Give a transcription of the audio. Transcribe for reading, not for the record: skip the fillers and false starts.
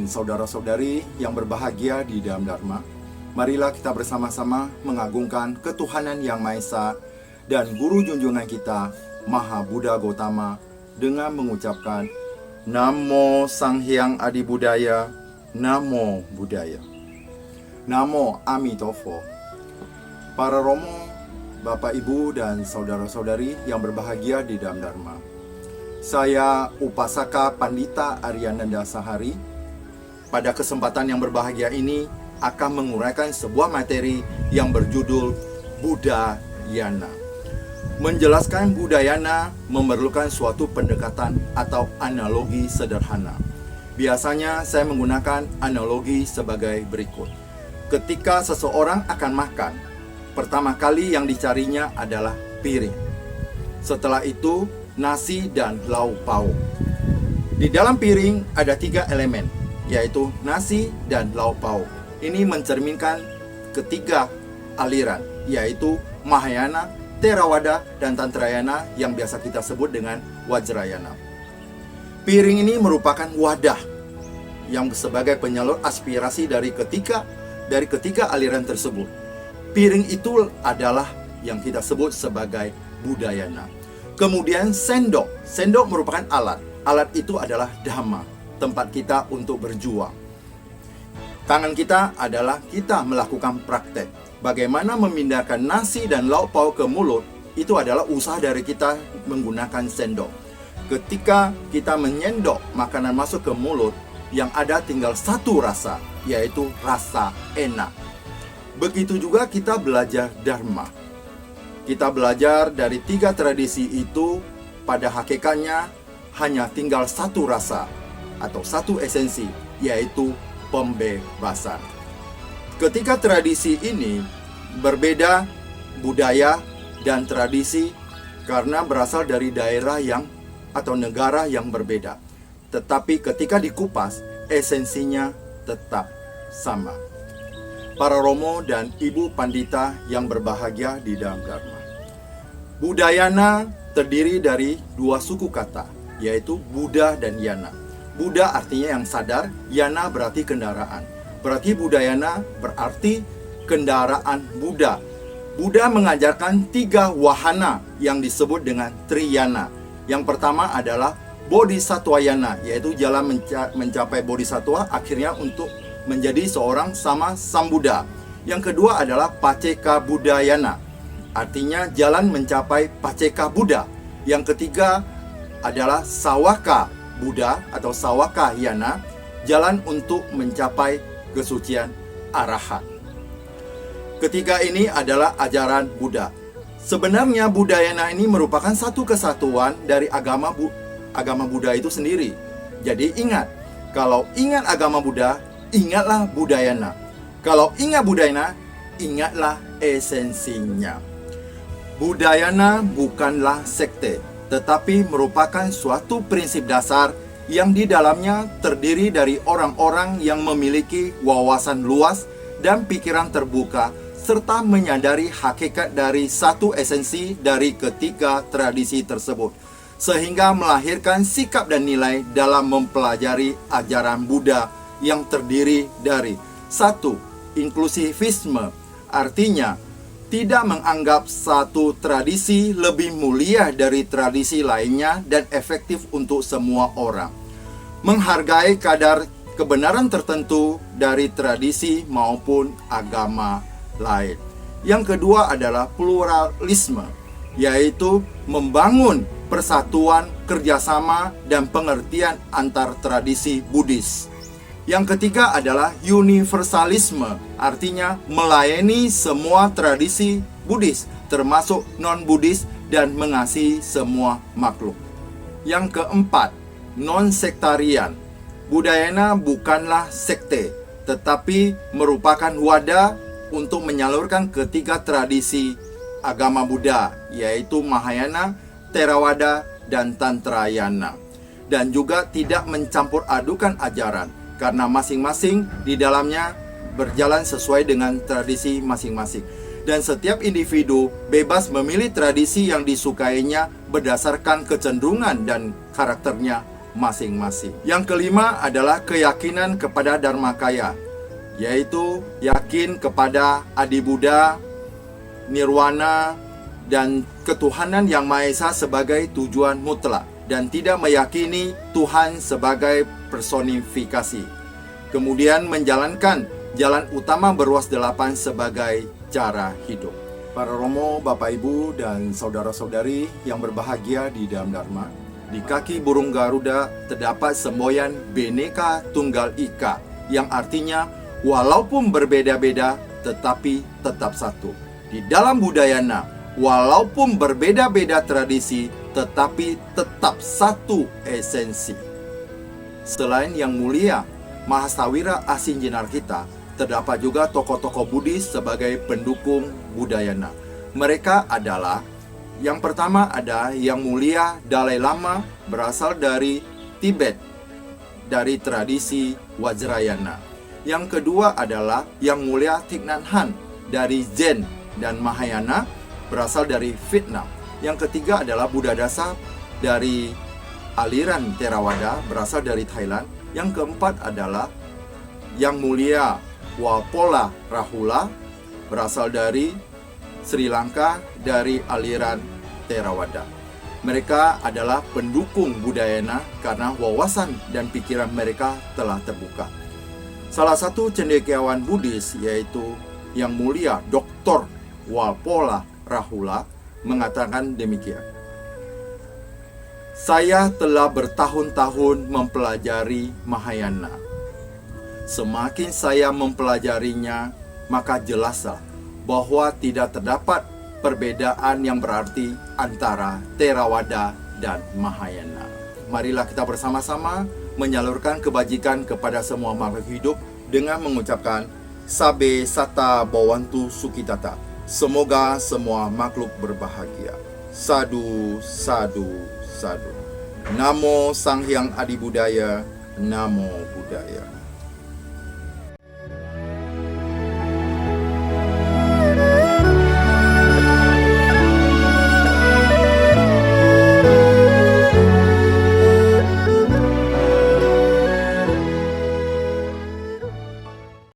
saudara-saudari yang berbahagia di dalam Dharma, marilah kita bersama-sama mengagungkan ketuhanan yang Maha Esa dan Guru junjungan kita, Maha Buddha Gautama, dengan mengucapkan Namo Sang Hyang Adi Budaya, Namo Buddhaya, Namo Amitofo. Para Romo, Bapak, Ibu, dan saudara-saudari yang berbahagia di dalam Dharma, saya Upasaka Pandita Aryananda Sahari. Pada kesempatan yang berbahagia ini akan menguraikan sebuah materi yang berjudul Budayana. Menjelaskan Budayana memerlukan suatu pendekatan atau analogi sederhana. Biasanya saya menggunakan analogi sebagai berikut. Ketika seseorang akan makan, pertama kali yang dicarinya adalah piring. Setelah itu nasi dan lauk pauk. Di dalam piring ada 3 elemen, yaitu nasi dan lauk pauk. Ini mencerminkan ketiga aliran, yaitu Mahayana, Theravada, dan Tantrayana yang biasa kita sebut dengan Vajrayana. Piring ini merupakan wadah yang sebagai penyalur aspirasi dari ketiga aliran tersebut. Piring itu adalah yang kita sebut sebagai Budayana. Kemudian sendok. Sendok merupakan alat. Alat itu adalah Dhamma, tempat kita untuk berjuang. Tangan kita adalah kita melakukan praktek. Bagaimana memindahkan nasi dan lauk pauk ke mulut, itu adalah usaha dari kita menggunakan sendok. Ketika kita menyendok makanan masuk ke mulut, yang ada tinggal satu rasa, yaitu rasa enak. Begitu juga kita belajar Dharma. Kita belajar dari 3 tradisi itu, pada hakikatnya hanya tinggal satu rasa atau satu esensi, yaitu pembebasan. Ketika tradisi ini berbeda budaya dan tradisi karena berasal dari daerah atau negara yang berbeda. Tetapi ketika dikupas, esensinya tetap sama. Para Romo dan Ibu Pandita yang berbahagia di dalam Dharma, Budayana terdiri dari 2 suku kata, yaitu Buddha dan Yana. Buddha artinya yang sadar, Yana berarti kendaraan. Berarti Budayana berarti kendaraan Buddha. Buddha mengajarkan 3 wahana yang disebut dengan Triyana. Yang pertama adalah Bodhisattvayana, yaitu jalan mencapai Bodhisattva akhirnya untuk menjadi seorang sama Sambuddha. Yang kedua adalah Paceka Buddhayana, artinya jalan mencapai Paceka Buddha. Yang ketiga adalah Sawaka Buddha atau Sawaka Yana, jalan untuk mencapai kesucian arahat. Ketiga ini adalah ajaran Buddha. Sebenarnya Budayana ini merupakan satu kesatuan dari agama Buddha itu sendiri. Jadi ingat, kalau ingat agama Buddha, ingatlah Budayana. Kalau ingat Budayana, ingatlah esensinya. Budayana bukanlah sekte, tetapi merupakan suatu prinsip dasar yang di dalamnya terdiri dari orang-orang yang memiliki wawasan luas dan pikiran terbuka, serta menyadari hakikat dari satu esensi dari ketiga tradisi tersebut, sehingga melahirkan sikap dan nilai dalam mempelajari ajaran Buddha yang terdiri dari 1. Inklusivisme, artinya tidak menganggap satu tradisi lebih mulia dari tradisi lainnya dan efektif untuk semua orang. Menghargai kadar kebenaran tertentu dari tradisi maupun agama lain. Yang kedua adalah pluralisme, yaitu membangun persatuan, kerjasama, dan pengertian antar tradisi Buddhis. Yang ketiga adalah universalisme, artinya melayani semua tradisi Buddhis, termasuk non-Buddhis, dan mengasihi semua makhluk. Yang keempat, non-sektarian. Budayana bukanlah sekte, tetapi merupakan wadah untuk menyalurkan ketiga tradisi agama Buddha, yaitu Mahayana, Theravada, dan Tantrayana. Dan juga tidak mencampur adukan ajaran, karena masing-masing di dalamnya berjalan sesuai dengan tradisi masing-masing. Dan setiap individu bebas memilih tradisi yang disukainya berdasarkan kecenderungan dan karakternya masing-masing. Yang kelima adalah keyakinan kepada Dharmakaya, yaitu yakin kepada Adi Buddha, Nirwana, dan ketuhanan yang Maha Esa sebagai tujuan mutlak, dan tidak meyakini Tuhan sebagai personifikasi. Kemudian menjalankan jalan utama berwas 8 sebagai cara hidup. Para Romo, Bapak Ibu, dan saudara-saudari yang berbahagia di dalam Dharma, di kaki burung Garuda terdapat semboyan Bhinneka Tunggal Ika, yang artinya walaupun berbeda-beda tetapi tetap satu. Di dalam Budayana, walaupun berbeda-beda tradisi tetapi tetap satu esensi. Selain Yang Mulia Mahasawira Asinjinar kita, terdapat juga tokoh-tokoh Buddhis sebagai pendukung Budayana. Mereka adalah, yang pertama ada Yang Mulia Dalai Lama, berasal dari Tibet, dari tradisi Vajrayana. Yang kedua adalah Yang Mulia Thich Nhat Hanh, dari Zen dan Mahayana, berasal dari Vietnam. Yang ketiga adalah Buddhadasa, dari aliran Theravada, berasal dari Thailand. Yang keempat adalah Yang Mulia Walpola Rahula, berasal dari Sri Lanka, dari aliran Theravada. Mereka adalah pendukung Budayana karena wawasan dan pikiran mereka telah terbuka. Salah satu cendekiawan Buddhis, yaitu Yang Mulia Dr. Walpola Rahula, mengatakan demikian. Saya telah bertahun-tahun mempelajari Mahayana. Semakin saya mempelajarinya, maka jelaslah bahwa tidak terdapat perbedaan yang berarti antara Theravada dan Mahayana. Marilah kita bersama-sama menyalurkan kebajikan kepada semua makhluk hidup dengan mengucapkan Sabe Sata Bhavantu Sukhitata. Semoga semua makhluk berbahagia. Sadu, sadu, sadu. Namo Sang Hyang Adi Budaya. Namo Buddhaya.